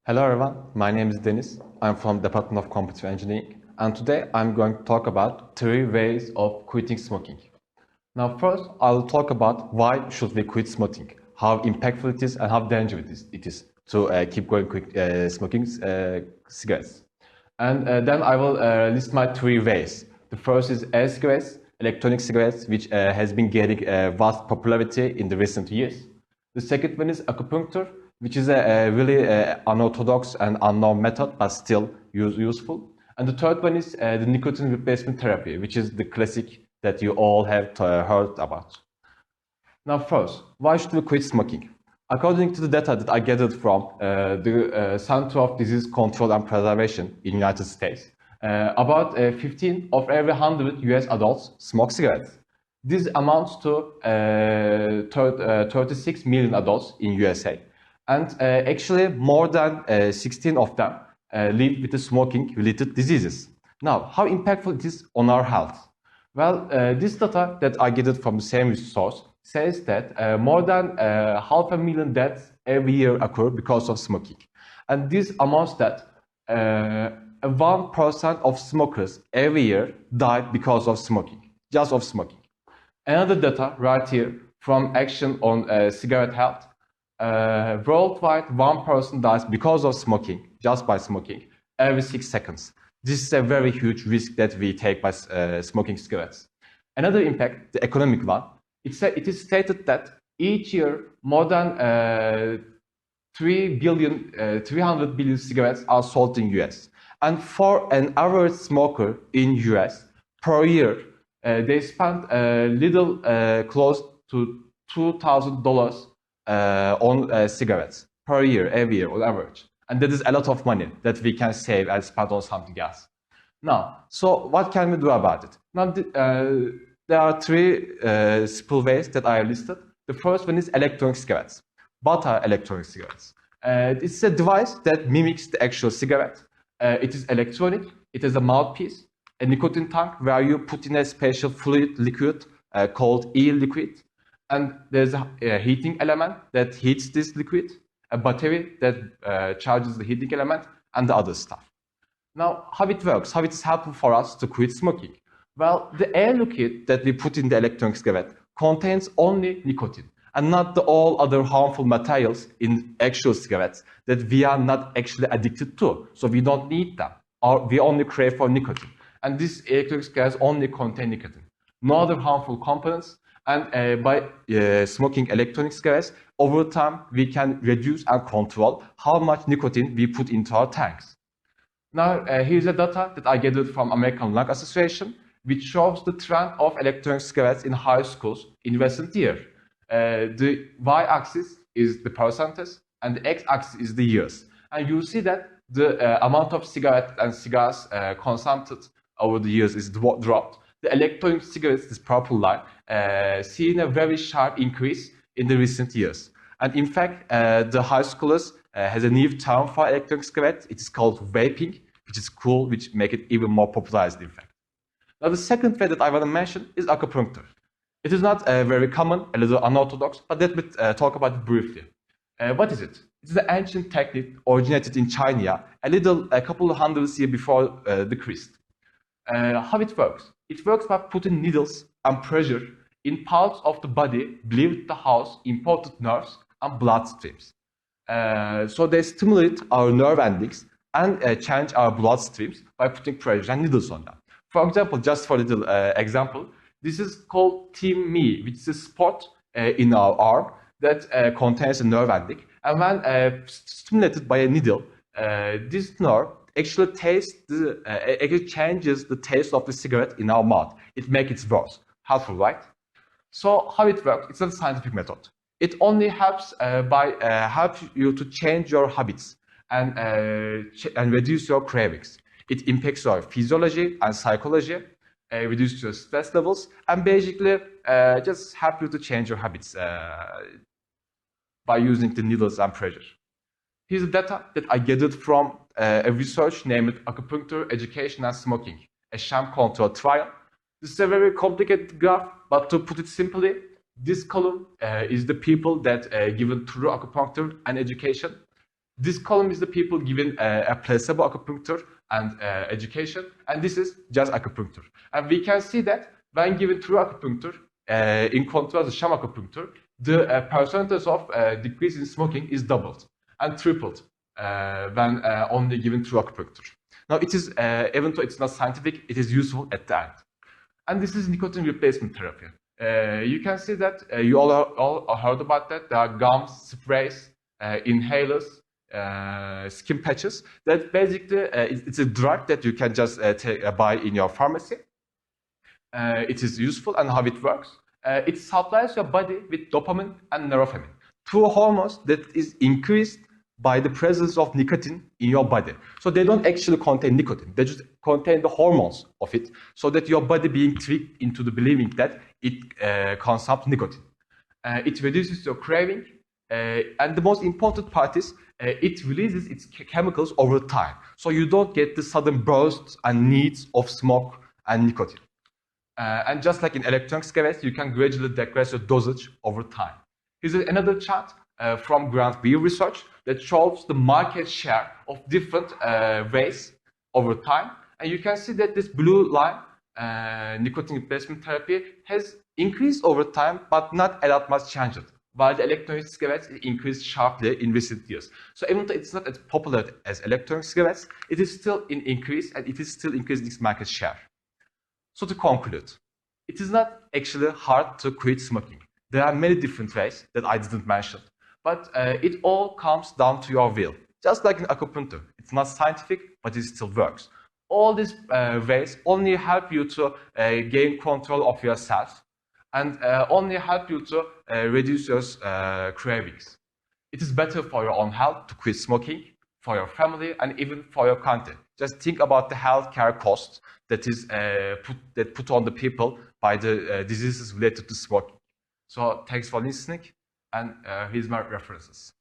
Hello everyone, my name is Deniz. I'm from Department of Computer Engineering, and today I'm going to talk about 3 ways of quitting smoking. Now first, I'll talk about why should we quit smoking, how impactful it is and how dangerous it is to keep going smoking cigarettes. And then I will list my 3 ways. The first is e-cigarettes, electronic cigarettes, which has been gaining vast popularity in the recent years. The second one is acupuncture, which is a really unorthodox and unknown method, but still useful. And the third one is the nicotine replacement therapy, which is the classic that you all have heard about. Now first, why should we quit smoking? According to the data that I gathered from the Center of Disease Control and Prevention in the United States, about 15 of every 100 US adults smoke cigarettes. This amounts to 36 million adults in USA. And actually more than 16 of them live with the smoking-related diseases. Now, how impactful it is on our health? Well, this data that I gathered from the same source says that more than 500,000 deaths every year occur because of smoking. And this amounts that 1% of smokers every year died because of smoking, just of smoking. Another data right here from Action on Cigarette Health. Worldwide, 1 person dies because of smoking, just by smoking, every 6 seconds. This is a very huge risk that we take by smoking cigarettes. Another impact, the economic one, it is stated that each year more than 300 billion cigarettes are sold in US. And for an average smoker in US, per year, they spend a little close to $2,000 on cigarettes per year, every year on average. And that is a lot of money that we can save and spend on something else. Now, so what can we do about it? Now, there are 3 simple ways that I listed. The first one is electronic cigarettes. What are electronic cigarettes? It's a device that mimics the actual cigarette. It is electronic, it is a mouthpiece, a nicotine tank where you put in a special fluid liquid called e-liquid. And there's a heating element that heats this liquid, a battery that charges the heating element, and the other stuff. Now, how it works, how it is helpful for us to quit smoking? Well, the air liquid that we put in the electronic cigarette contains only nicotine and not all other harmful materials in actual cigarettes that we are not actually addicted to. So we don't need them, or we only crave for nicotine. And these electronic cigarettes only contain nicotine, no other harmful components. And by smoking electronic cigarettes, over time, we can reduce and control how much nicotine we put into our tanks. Now, here's a data that I gathered from American Lung Association, which shows the trend of electronic cigarettes in high schools in recent years. The y-axis is the percentage, and the x-axis is the years. And you see that the amount of cigarettes and cigars consumed over the years is dropped. The electronic cigarettes, this purple line, seen a very sharp increase in the recent years. And in fact, the high schoolers has a new term for electronic cigarettes. It is called vaping, which is cool, which make it even more popularized, in fact. Now, the second way that I want to mention is acupuncture. It is not very common, a little unorthodox, but let me talk about it briefly. What is it? It is an ancient technique originated in China, a couple of hundreds years before the Christ. How it works? It works by putting needles and pressure in parts of the body believed to house important nerves and blood streams. So they stimulate our nerve endings and change our blood streams by putting pressure and needles on them. For example, just for a little example, this is called Team Me, which is a spot in our arm that contains a nerve ending. And when stimulated by a needle, this nerve actually changes the taste of the cigarette in our mouth. It makes it worse. Helpful, right? So how it works? It's not a scientific method. It only helps helps you to change your habits and reduce your cravings. It impacts your physiology and psychology, reduces your stress levels, and basically just help you to change your habits by using the needles and pressure. Here's the data that I gathered from a research named Acupuncture, Education and Smoking, a sham control trial. This is a very complicated graph, but to put it simply, this column is the people that given through acupuncture and education. This column is the people given a placebo acupuncture and education, and this is just acupuncture. And we can see that when given true acupuncture, in contrast to sham acupuncture, the percentage of decrease in smoking is doubled and tripled when only given true acupuncture. Now, it is, even though it's not scientific, it is useful at the end. And this is nicotine replacement therapy. You can see that you all heard about that. There are gums, sprays, inhalers, skin patches. That basically it's a drug that you can just buy in your pharmacy. It is useful, and how it works. It supplies your body with dopamine and norepinephrine, two hormones that is increased by the presence of nicotine in your body. So they don't actually contain nicotine, they just contain the hormones of it, so that your body being tricked into the believing that it consumes nicotine. It reduces your craving, and the most important part is it releases its chemicals over time. So you don't get the sudden bursts and needs of smoke and nicotine. And just like in electronic cigarettes, you can gradually decrease your dosage over time. Here's another chart from Grant Beer research that shows the market share of different ways over time. And you can see that this blue line, nicotine replacement therapy, has increased over time, but not a lot much changed. While the electronic cigarettes increased sharply in recent years. So even though it's not as popular as electronic cigarettes, it is still in increase, and it is still increasing its market share. So to conclude, it is not actually hard to quit smoking. There are many different ways that I didn't mention, but it all comes down to your will. Just like in acupuncture, it's not scientific, but it still works. All these ways only help you to gain control of yourself, and only help you to reduce your cravings. It is better for your own health to quit smoking, for your family, and even for your country. Just think about the healthcare costs that is put on the people by the diseases related to smoking. So thanks for listening, and here's my references.